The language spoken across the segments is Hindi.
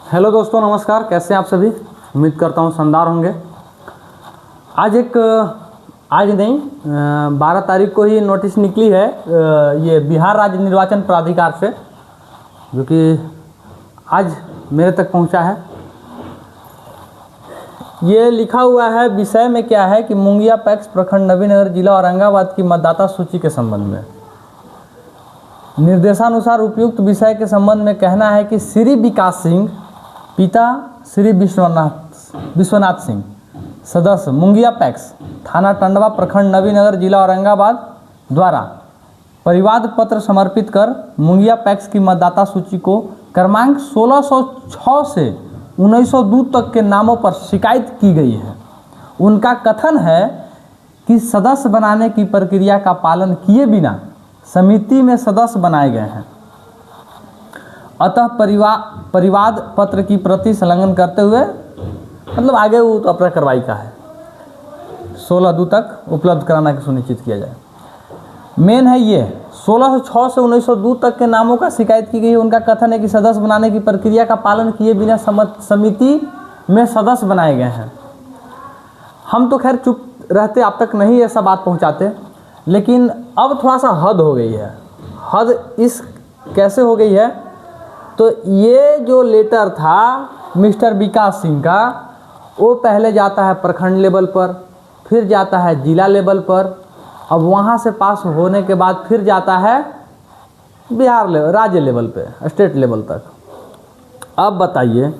हेलो दोस्तों, नमस्कार। कैसे हैं आप सभी? उम्मीद करता हूँ शानदार होंगे। आज नहीं 12 तारीख को ही नोटिस निकली है ये बिहार राज्य निर्वाचन प्राधिकार से, जो कि आज मेरे तक पहुंचा है। ये लिखा हुआ है, विषय में क्या है कि मुंगिया पैक्स प्रखंड नवीनगर जिला औरंगाबाद की मतदाता सूची के संबंध में निर्देशानुसार उपयुक्त विषय के संबंध में कहना है कि श्री विकास सिंह पिता श्री विश्वनाथ सिंह, सदस्य मुंगिया पैक्स, थाना टंडवा, प्रखंड नवीनगर, जिला औरंगाबाद द्वारा परिवाद पत्र समर्पित कर मुंगिया पैक्स की मतदाता सूची को क्रमांक 1606 से 1902 तक के नामों पर शिकायत की गई है। उनका कथन है कि सदस्य बनाने की प्रक्रिया का पालन किए बिना समिति में सदस्य बनाए गए हैं, अतः परिवाद पत्र की प्रति संलग्न करते हुए, मतलब आगे वो तो अपना कार्रवाई का है, 16 तक उपलब्ध कराना की सुनिश्चित किया जाए। मेन है ये 1606 से 1902 तक के नामों का शिकायत की गई है। उनका कथन है कि सदस्य बनाने की प्रक्रिया का पालन किए बिना समिति में सदस्य बनाए गए हैं। हम तो खैर चुप रहते, आप तक नहीं ऐसा बात पहुंचाते, लेकिन अब थोड़ा सा हद हो गई है। हद इस कैसे हो गई है, तो ये जो लेटर था मिस्टर विकास सिंह का, वो पहले जाता है प्रखंड लेवल पर, फिर जाता है जिला लेवल पर, अब वहाँ से पास होने के बाद फिर जाता है बिहार लेवल, राज्य लेवल पे, स्टेट लेवल तक। अब बताइए,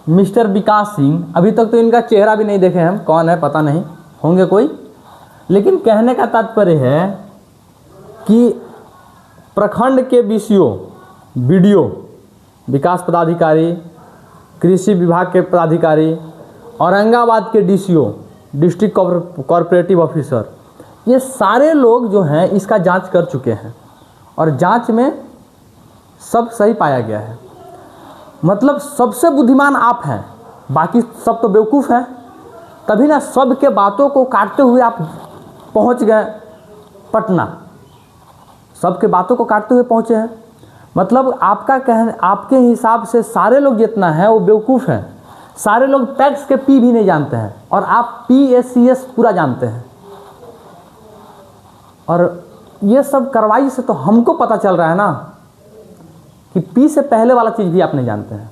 मिस्टर विकास सिंह, अभी तक तो इनका चेहरा भी नहीं देखे हम, कौन है पता नहीं, होंगे कोई, लेकिन कहने का तात्पर्य है कि प्रखंड के बीडीओ, विकास पदाधिकारी, कृषि विभाग के पदाधिकारी, औरंगाबाद के डीसीओ, डिस्ट्रिक्ट कोऑपरेटिव ऑफिसर, ये सारे लोग जो हैं इसका जांच कर चुके हैं और जांच में सब सही पाया गया है। मतलब सबसे बुद्धिमान आप हैं, बाकी सब तो बेवकूफ़ हैं। तभी ना सबके बातों को काटते हुए आप पहुंच गए पटना, सबके बातों को काटते हुए पहुंचे हैं। मतलब आपके हिसाब से सारे लोग जितना है वो बेवकूफ़ हैं। सारे लोग पैक्स के पी भी नहीं जानते हैं और आप PSCS पूरा जानते हैं। और ये सब कार्रवाई से तो हमको पता चल रहा है ना कि पी से पहले वाला चीज़ भी आप नहीं जानते हैं।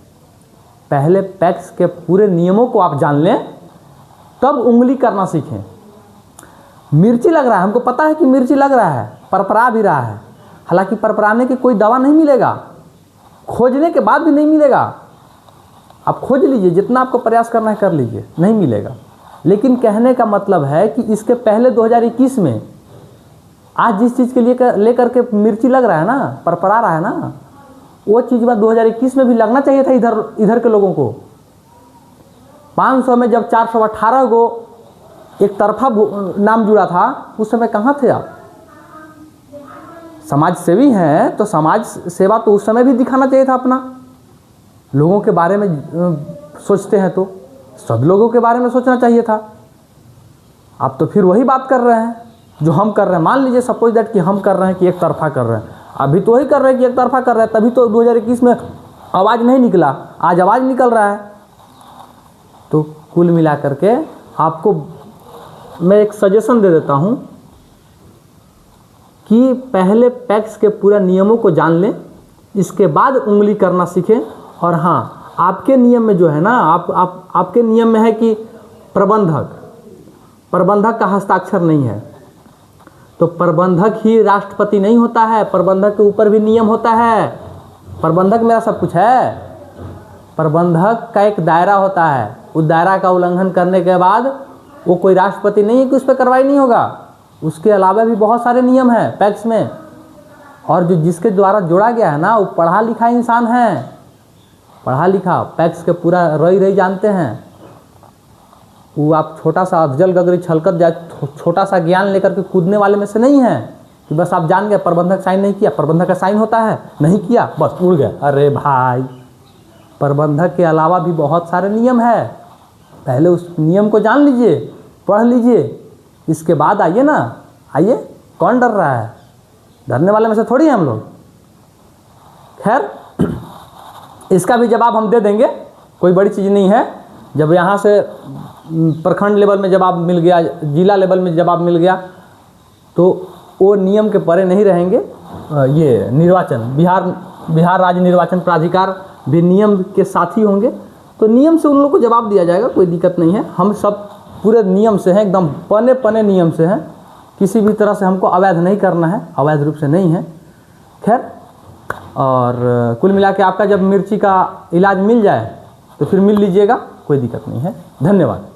पहले पैक्स के पूरे नियमों को आप जान लें, तब उंगली करना सीखें। मिर्ची लग रहा है, हमको पता है कि मिर्ची लग रहा है, परपरा भी रहा है, हालांकि परपराने की कोई दवा नहीं मिलेगा, खोजने के बाद भी नहीं मिलेगा। आप खोज लीजिए, जितना आपको प्रयास करना है कर लीजिए, नहीं मिलेगा। लेकिन कहने का मतलब है कि इसके पहले 2021 में आज जिस चीज़ के लिए लेकर के मिर्ची लग रहा है ना, परपरा रहा है ना, वो चीज़ बात 2021 में भी लगना चाहिए था इधर के लोगों को। 500 में जब 418 को एक तरफा नाम जुड़ा था, उस समय कहाँ थे आप? समाज सेवी हैं तो समाज सेवा तो उस समय भी दिखाना चाहिए था अपना। लोगों के बारे में सोचते हैं तो सब लोगों के बारे में सोचना चाहिए था। आप तो फिर वही बात कर रहे हैं जो हम कर रहे हैं। मान लीजिए सपोज दैट कि हम कर रहे हैं कि एक तरफा कर रहे हैं, अभी तो वही कर रहे हैं कि एक तरफा कर रहे हैं, तभी तो 2021 में आवाज़ नहीं निकला, आज आवाज़ निकल रहा है। तो कुल मिला करके आपको मैं एक सजेशन दे देता हूँ कि पहले पैक्स के पूरे नियमों को जान लें, इसके बाद उंगली करना सीखें। और हाँ, आपके नियम में जो है ना, आपके नियम में है कि प्रबंधक का हस्ताक्षर नहीं है, तो प्रबंधक ही राष्ट्रपति नहीं होता है, प्रबंधक के ऊपर भी नियम होता है। प्रबंधक मेरा सब कुछ है, प्रबंधक का एक दायरा होता है, उस दायरा का उल्लंघन करने के बाद वो कोई राष्ट्रपति नहीं है कि उस पर कार्रवाई नहीं होगा। उसके अलावा भी बहुत सारे नियम हैं पैक्स में, और जो जिसके द्वारा जोड़ा गया है ना, वो पढ़ा लिखा इंसान है, पढ़ा लिखा, पैक्स के पूरा रही जानते हैं। वो आप छोटा सा अफजल गगरी छलकत जाए, छोटा सा ज्ञान लेकर के कूदने वाले में से नहीं है कि बस आप जान गए प्रबंधक साइन नहीं किया, प्रबंधक का साइन होता है, नहीं किया बस उड़ गए। अरे भाई, प्रबंधक के अलावा भी बहुत सारे नियम है, पहले उस नियम को जान लीजिए, पढ़ लीजिए, इसके बाद आइए ना। आइए, कौन डर रहा है? डरने वाले में से थोड़ी हैं हम लोग। खैर, इसका भी जवाब हम दे देंगे, कोई बड़ी चीज़ नहीं है। जब यहाँ से प्रखंड लेवल में जवाब मिल गया, जिला लेवल में जवाब मिल गया, तो वो नियम के परे नहीं रहेंगे। ये निर्वाचन, बिहार राज्य निर्वाचन प्राधिकार भी नियम के साथ ही होंगे, तो नियम से उन लोग को जवाब दिया जाएगा, कोई दिक्कत नहीं है। हम सब पूरे नियम से हैं, एकदम पने नियम से हैं, किसी भी तरह से हमको अवैध नहीं करना है, अवैध रूप से नहीं है। खैर, और कुल मिला के आपका जब मिर्ची का इलाज मिल जाए तो फिर मिल लीजिएगा, कोई दिक्कत नहीं है। धन्यवाद।